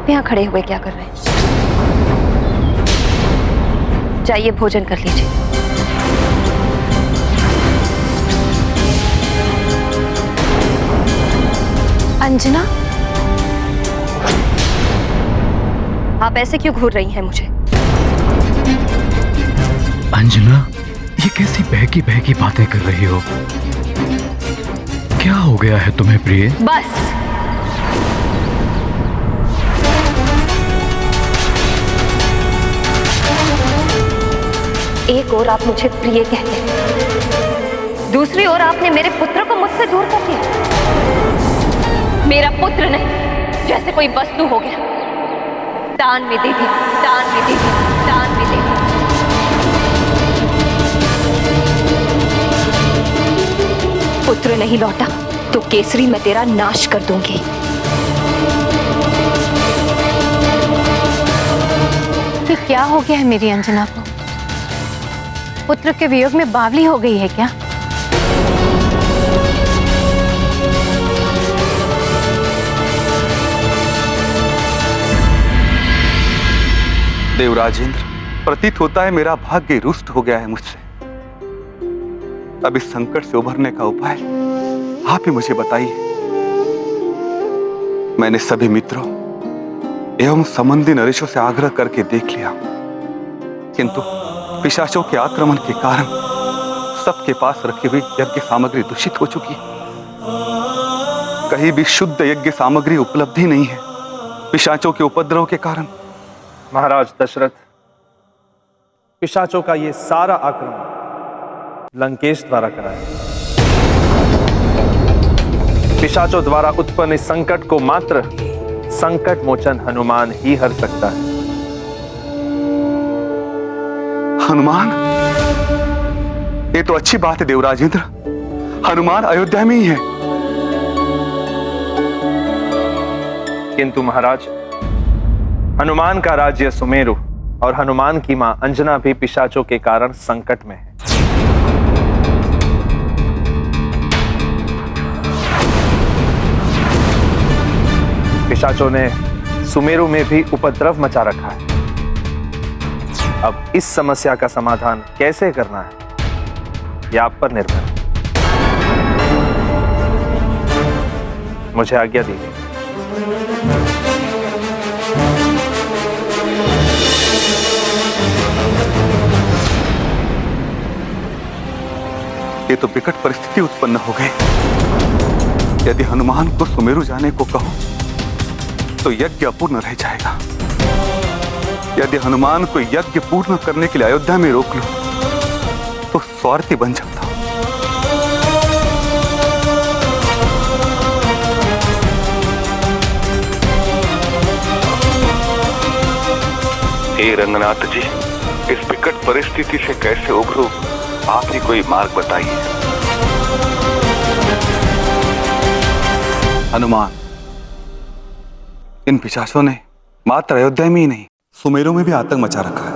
आप यहाँ खड़े हुए क्या कर रहे हैं? जाइए भोजन कर लीजिए। अंजना, आप ऐसे क्यों घूर रही हैं मुझे? अंजना, ये कैसी बहकी बहकी बातें कर रही हो? क्या हो गया है तुम्हें प्रिय? बस, एक ओर आप मुझे प्रिय कहते हैं, दूसरी ओर आपने मेरे पुत्र को मुझसे दूर कर दिया। मेरा पुत्र नहीं, जैसे कोई वस्तु हो गया। दान में दे दी, दान में दे दी, दान में दे दी। पुत्र नहीं लौटा तो केसरी मैं तेरा नाश कर दूंगी। ये क्या हो गया है मेरी अंजना को? पुत्र के वियोग में बावली हो गई है क्या? देवराजेंद्र, प्रतीत होता है मेरा भाग्य रुष्ट हो गया है मुझसे। अब इस संकट से उभरने का उपाय आप ही मुझे बताइए। मैंने सभी मित्रों एवं संबंधी नरेशों से आग्रह करके देख लिया, किंतु पिशाचों के आक्रमण के कारण सबके पास रखी हुई यज्ञ सामग्री दूषित हो चुकी है। कहीं भी शुद्ध यज्ञ सामग्री उपलब्ध ही नहीं है, पिशाचों के उपद्रव के कारण। महाराज दशरथ, पिशाचों का ये सारा आक्रमण लंकेश द्वारा कराया। पिशाचों द्वारा उत्पन्न इस संकट को मात्र संकट मोचन हनुमान ही हर सकता है। हनुमान? ये तो अच्छी बात है देवराजेंद्र, हनुमान अयोध्या में ही है। किंतु महाराज, हनुमान का राज्य सुमेरु और हनुमान की मां अंजना भी पिशाचों के कारण संकट में है। पिशाचों ने सुमेरु में भी उपद्रव मचा रखा है। अब इस समस्या का समाधान कैसे करना है, यह आप पर निर्भर है। मुझे आज्ञा दीजिए। ये तो विकट परिस्थिति उत्पन्न हो गई। यदि हनुमान को सुमेरु जाने को कहो तो यज्ञ अपूर्ण रह जाएगा। यदि हनुमान को यज्ञ पूर्ण करने के लिए अयोध्या में रोक लो तो स्वार्थी बन जाता हूं। हे रंगनाथ जी, इस विकट परिस्थिति से कैसे उभरूं, आप ही कोई मार्ग बताइए। हनुमान, इन पिशाचों ने मात्र अयोध्या में ही नहीं, सुमेरु में भी आतंक मचा रखा है।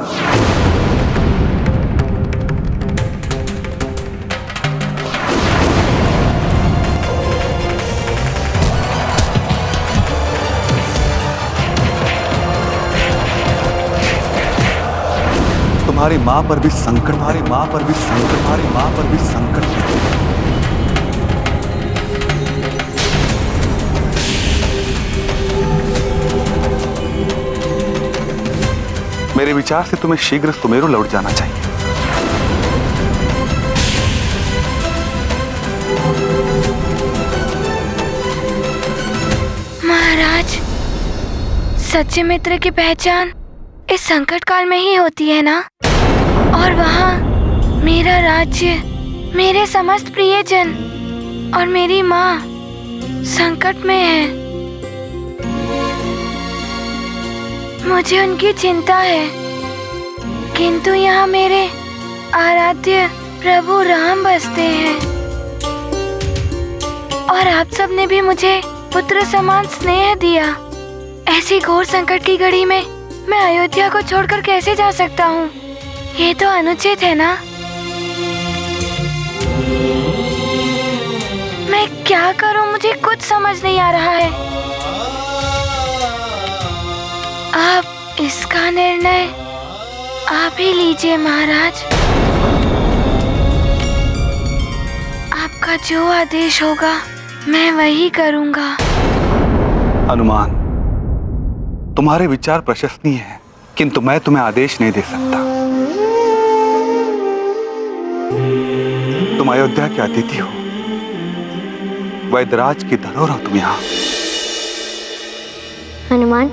तुम्हारी मां पर भी संकट, तुम्हारी मां पर भी संकट, तुम्हारी मां पर भी संकट है। मेरे विचार से तुम्हें शीघ्र सुमेरु लौट जाना चाहिए। महाराज, सच्चे मित्र की पहचान इस संकट काल में ही होती है ना? और वहाँ मेरा राज्य, मेरे समस्त प्रियजन और मेरी माँ संकट में है। मुझे उनकी चिंता है, किंतु यहाँ मेरे आराध्य प्रभु राम बसते हैं और आप सब ने भी मुझे पुत्र समान स्नेह दिया। ऐसी घोर संकट की घड़ी में मैं अयोध्या को छोड़कर कैसे जा सकता हूँ? ये तो अनुचित है ना। मैं क्या करूँ, मुझे कुछ समझ नहीं आ रहा है। अब इसका निर्णय आप ही लीजिए महाराज। आपका जो आदेश होगा मैं वही करूंगा। हनुमान, तुम्हारे विचार प्रशंसनीय हैं, किंतु मैं तुम्हें आदेश नहीं दे सकता। तुम अयोध्या के अतिथि हो, वैदराज की धरोहर हो तुम यहाँ। हनुमान,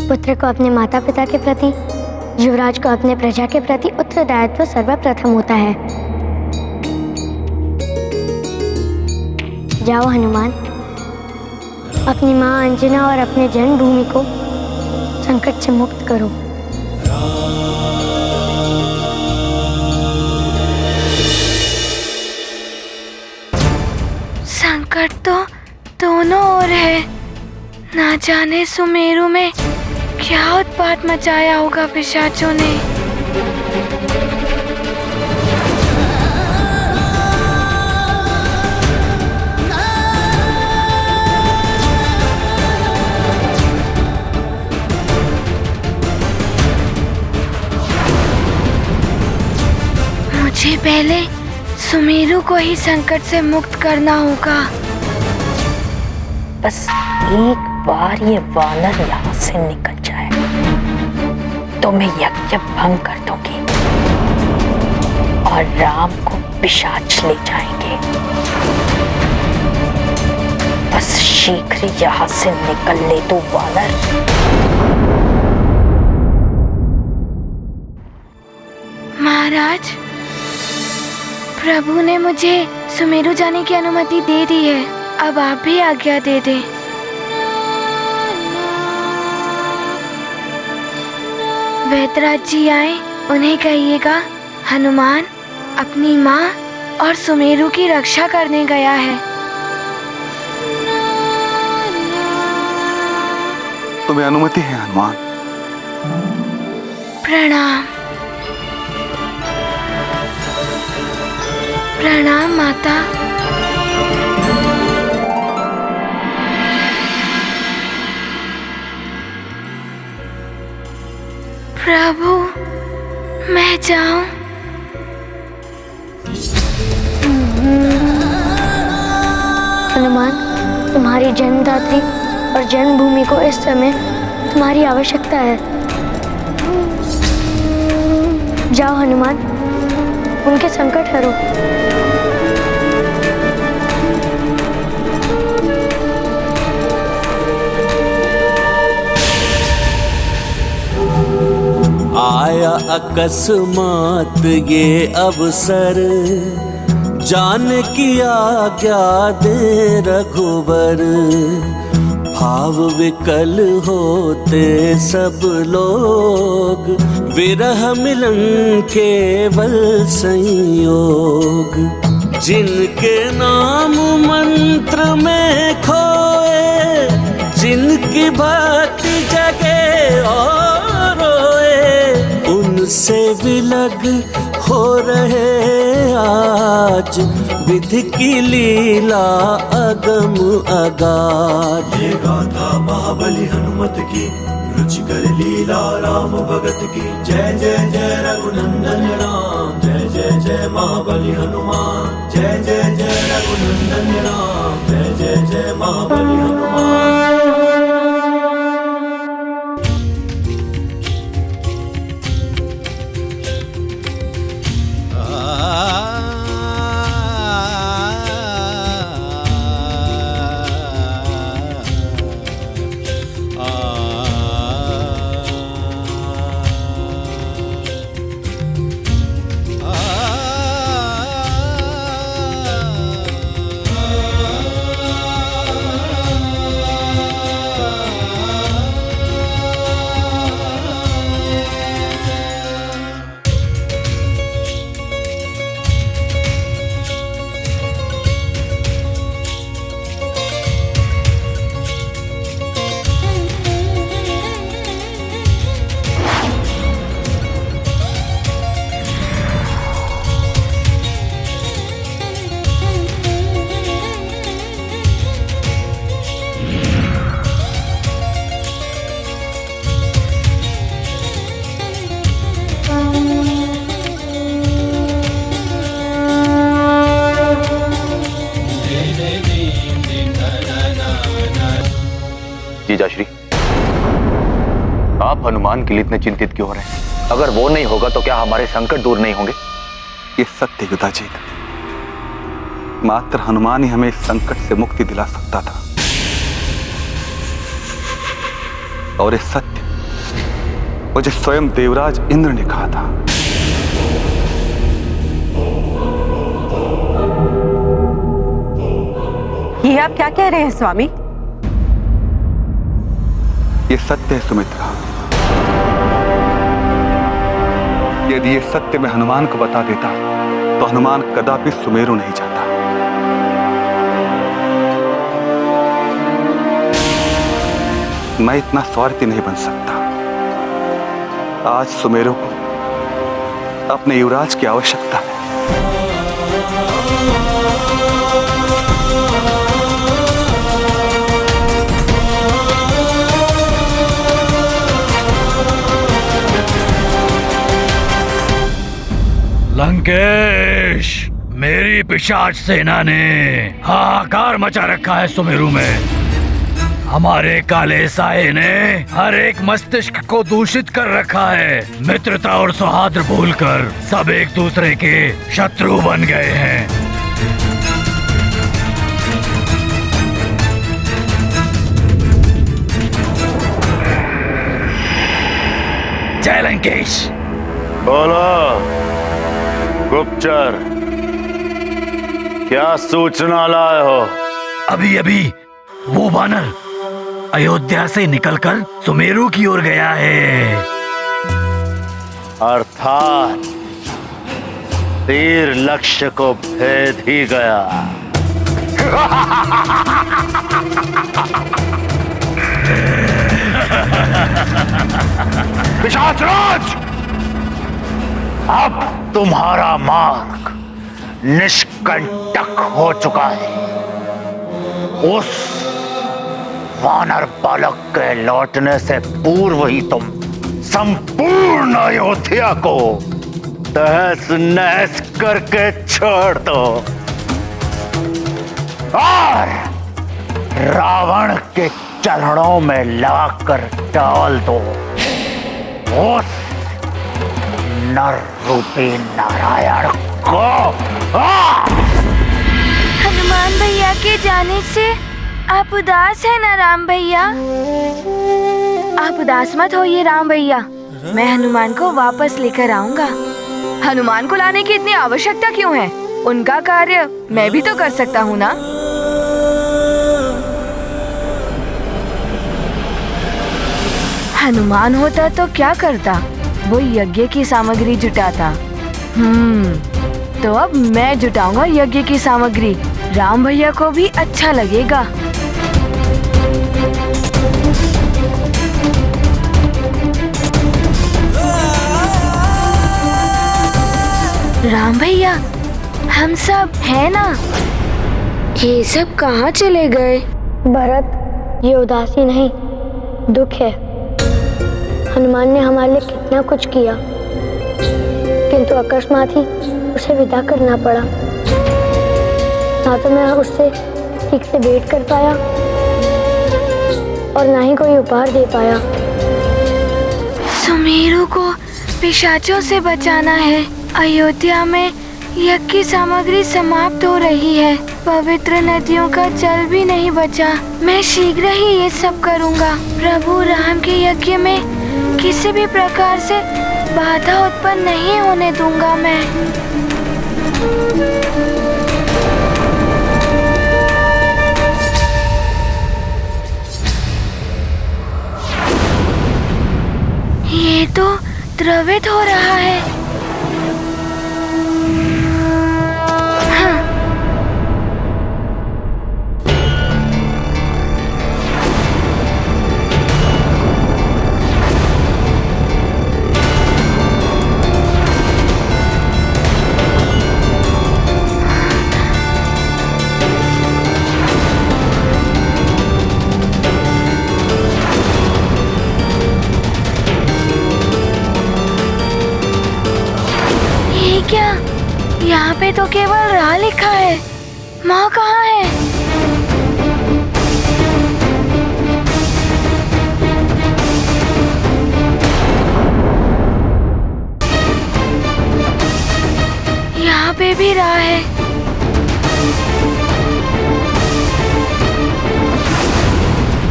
पुत्र को अपने माता पिता के प्रति, युवराज को अपने प्रजा के प्रति उत्तरदायित्व सर्वप्रथम होता है। जाओ हनुमान, अपनी माँ अंजना और अपने जन्मभूमि को संकट से मुक्त करो। संकट तो दोनों ओर है। ना जाने सुमेरु में क्या उत्पात मचाया होगा पिशाचों ने। मुझे पहले सुमेरु को ही संकट से मुक्त करना होगा। बस एक बार ये वानर यहाँ से निकल जाए तो मैं यज्ञ भंग कर दूंगी और राम को पिशाच ले जाएंगे। बस शीघ्र यहाँ से निकल ले तू वानर। महाराज, प्रभु ने मुझे सुमेरु जाने की अनुमति दे दी है, अब आप भी आज्ञा दे दें। वैदराज जी आए, उन्हें कहिएगा हनुमान अपनी माँ और सुमेरु की रक्षा करने गया है। तुम्हें अनुमति है हनुमान। प्रणाम। प्रणाम माता। प्रभु, मैं जाऊं? हनुमान, तुम्हारी जन्मदात्री और जन्मभूमि को इस समय तुम्हारी आवश्यकता है। जाओ हनुमान, उनके संकट हरो। आया अकस्मात ये अवसर, जान की आज्ञा दे रघुवर। भाव विकल होते सब लोग, विरह मिलन केवल संयोग। जिनके नाम मंत्र में खोए, जिनकी भक्ति जगे और रोए, उनसे विलग हो रहे आज विधि की लीला अगम अगाध। ये गाथा महाबली हनुमत की, रुचिकर लीला राम भगत की। जय जय जय रघुनंदन राम, जय जय जय महाबली हनुमान। जय जय जय रघुनंदन राम, जय जय जय महाबली हनुमान। आप हनुमान के लिए इतने चिंतित क्यों हो रहे हैं? अगर वो नहीं होगा तो क्या हमारे संकट दूर नहीं होंगे? ये सत्य युधाजीत, मात्र हनुमान ही हमें इस संकट से मुक्ति दिला सकता था। और ये सत्य मुझे स्वयं देवराज इंद्र ने कहा था। ये आप क्या कह रहे हैं स्वामी? ये सत्य है सुमित्रा। यदि ये सत्य मैं हनुमान को बता देता तो हनुमान कदापि सुमेरु नहीं जाता। मैं इतना स्वार्थी नहीं बन सकता। आज सुमेरु को अपने युवराज की आवश्यकता है। लंकेश, मेरी पिशाच सेना ने हाहाकार मचा रखा है सुमेरु में। हमारे काले साये ने हर एक मस्तिष्क को दूषित कर रखा है। मित्रता और सौहार्द भूलकर सब एक दूसरे के शत्रु बन गए हैं। जय लंकेश। बोलो गुप्तचर, क्या सूचना लाए हो? अभी अभी वो वानर अयोध्या से निकलकर सुमेरु की ओर गया है। अर्थात तीर लक्ष्य को भेद ही गया। पिशाचराज, अब तुम्हारा मार्ग निष्कंटक हो चुका है। उस वानर बालक के लौटने से पूर्व ही तुम संपूर्ण अयोध्या को तहस नहस करके छोड़ दो और रावण के चरणों में लाकर डाल दो उस नर रूपी नारायण को। हनुमान भैया के जाने से आप उदास है ना राम भैया? आप उदास मत होइए राम भैया, मैं हनुमान को वापस लेकर आऊंगा। हनुमान को लाने की इतनी आवश्यकता क्यों है? उनका कार्य मैं भी तो कर सकता हूँ ना। हनुमान होता तो क्या करता? वो यज्ञ की सामग्री जुटाता। तो अब मैं जुटाऊंगा यज्ञ की सामग्री। राम भैया को भी अच्छा लगेगा। राम भैया, हम सब है ना? ये सब कहाँ चले गए? भरत, ये उदासी नहीं, दुख है। हनुमान ने हमारे लिए कितना कुछ किया, किंतु अकस्मात ही उसे विदा करना पड़ा। ना तो मैं उससे ठीक से भेंट कर पाया और ना ही कोई उपहार दे पाया। सुमेरु को पिशाचों से बचाना है। अयोध्या में यज्ञ की सामग्री समाप्त हो रही है। पवित्र नदियों का जल भी नहीं बचा। मैं शीघ्र ही ये सब करूँगा। प्रभु राम के यज्ञ में किसी भी प्रकार से बाधा उत्पन्न नहीं होने दूंगा मैं। ये तो द्रवित हो रहा है। यहाँ पे तो केवल राह लिखा है। माँ कहाँ है? भी रहा है।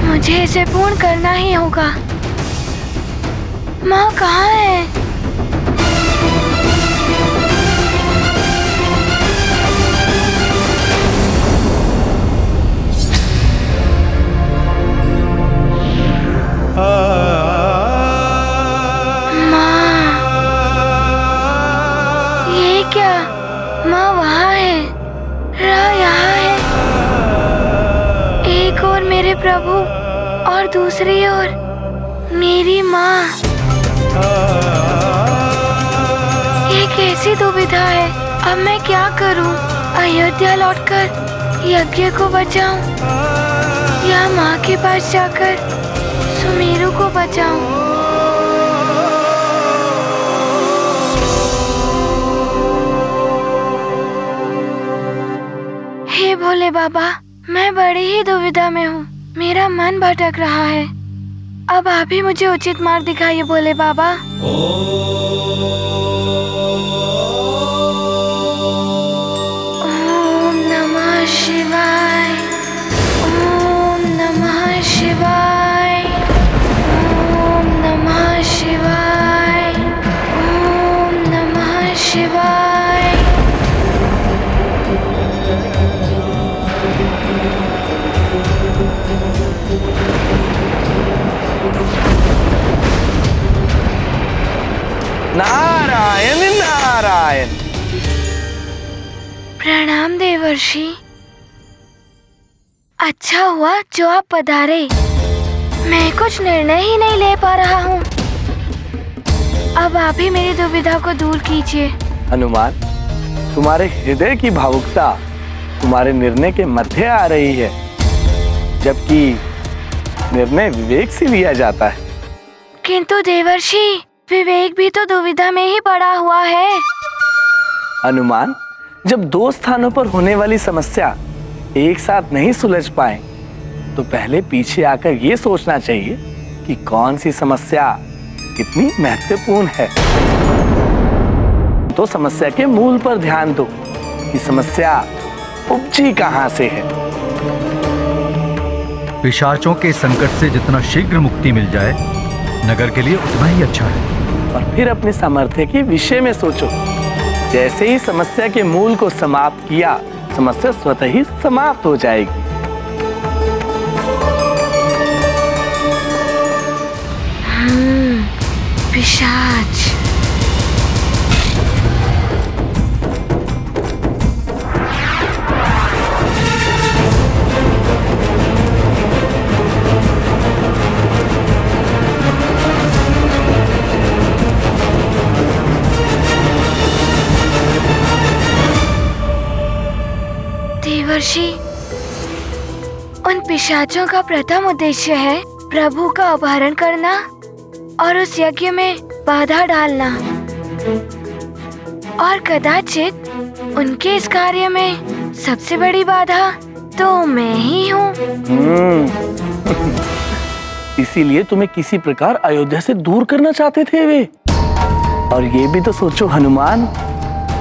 मुझे इसे पूर्ण करना ही होगा। माँ कहाँ है? क्या माँ वहाँ है? रा यहाँ है। एक और मेरे प्रभु और दूसरी ओर मेरी माँ। ये कैसी दुविधा है? अब मैं क्या करूँ? अयोध्या लौटकर यज्ञ को बचाऊं या माँ के पास जाकर सुमेरु को बचाऊं? हे भोले बाबा, मैं बड़ी ही दुविधा में हूँ। मेरा मन भटक रहा है। अब आप ही मुझे उचित मार्ग दिखाइए भोले बाबा। ओम नमः शिवाय। ओम नमः शिवाय। ओम नमः शिवाय। ओम नमः शिवाय। नारायण नारायण। प्रणाम देवर्षि। अच्छा हुआ जो आप पधारे। मैं कुछ निर्णय ही नहीं ले पा रहा हूँ। अब आप ही मेरी दुविधा को दूर कीजिए। हनुमान, तुम्हारे हृदय की भावुकता तुम्हारे निर्णय के मध्य आ रही है, जबकि निर्णय विवेक से लिया जाता है। किंतु देवर्षि, विवेक भी तो दुविधा में ही पड़ा हुआ है। हनुमान, जब दो स्थानों पर होने वाली समस्या एक साथ नहीं सुलझ पाए, तो पहले पीछे आकर ये सोचना चाहिए कि कौन सी समस्या कितनी महत्वपूर्ण है। तो समस्या के मूल पर ध्यान दो कि समस्या उपजी कहाँ से है। पिशाचों के संकट से जितना शीघ्र मुक्ति मिल जाए, नगर के लिए उतना ही अच्छा है। और फिर अपने सामर्थ्य के विषय में सोचो। जैसे ही समस्या के मूल को समाप्त किया, समस्या स्वतः ही समाप्त हो जाएगी। पिशाच। देवर्षि, उन पिशाचों का प्रथम उद्देश्य है प्रभु का अपहरण करना और उस यज्ञ में बाधा डालना, और कदाचित उनके इस कार्य में सबसे बड़ी बाधा तो मैं ही हूँ। इसीलिए तुम्हें किसी प्रकार अयोध्या से दूर करना चाहते थे वे। और ये भी तो सोचो हनुमान,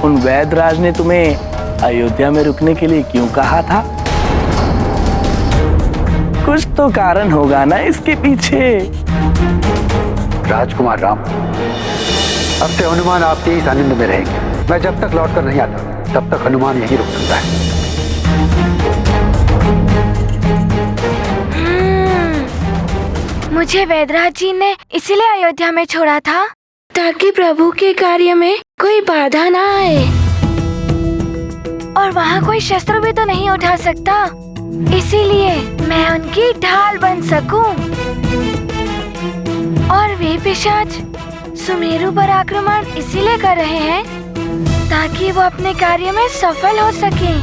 उन वैदराज ने तुम्हें अयोध्या में रुकने के लिए क्यों कहा था? कुछ तो कारण होगा ना इसके पीछे। राजकुमार राम, अब से हनुमान आपके इस आनंद में रहेंगे। मैं जब तक लौट कर नहीं आता, तब तक हनुमान यहीं रुक सकता है। मुझे वैदराज जी ने इसलिए अयोध्या में छोड़ा था ताकि प्रभु के कार्य में कोई बाधा ना आए, और वहाँ कोई शस्त्र भी तो नहीं उठा सकता, इसीलिए मैं उनकी ढाल बन सकूं। और वे पिशाच सुमेरु पर आक्रमण इसीलिए कर रहे हैं ताकि वो अपने कार्य में सफल हो सके।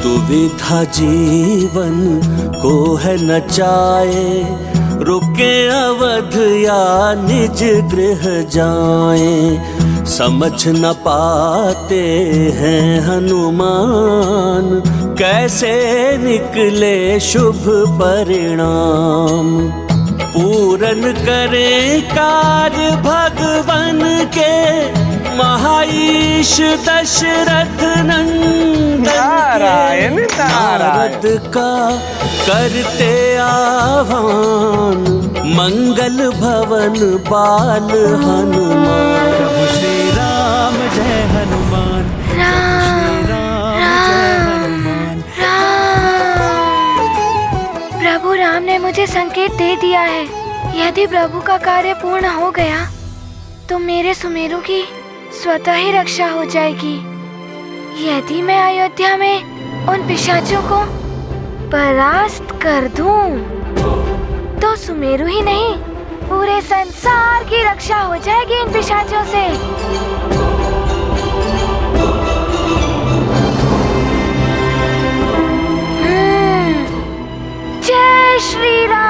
दुविधा जीवन को है नचाए, रुके अवध या निज गृह जाएं। समझ न पाते हैं हनुमान, कैसे निकले शुभ परिणाम। पूरन करे कार्य भगवन के महाईश दशरथ नंदन नारायण नारद का करते आह्वान मंगल भवन बाल हनुमान। प्रभु श्री राम जय हनुमान। प्रभु राम ने मुझे संकेत दे दिया है। यदि प्रभु का कार्य पूर्ण हो गया तो मेरे सुमेरु की स्वतः ही रक्षा हो जाएगी। यदि मैं अयोध्या में उन पिशाचों को परास्त कर दूं, तो सुमेरु ही नहीं पूरे संसार की रक्षा हो जाएगी इन पिशाचों से। जय श्री राम।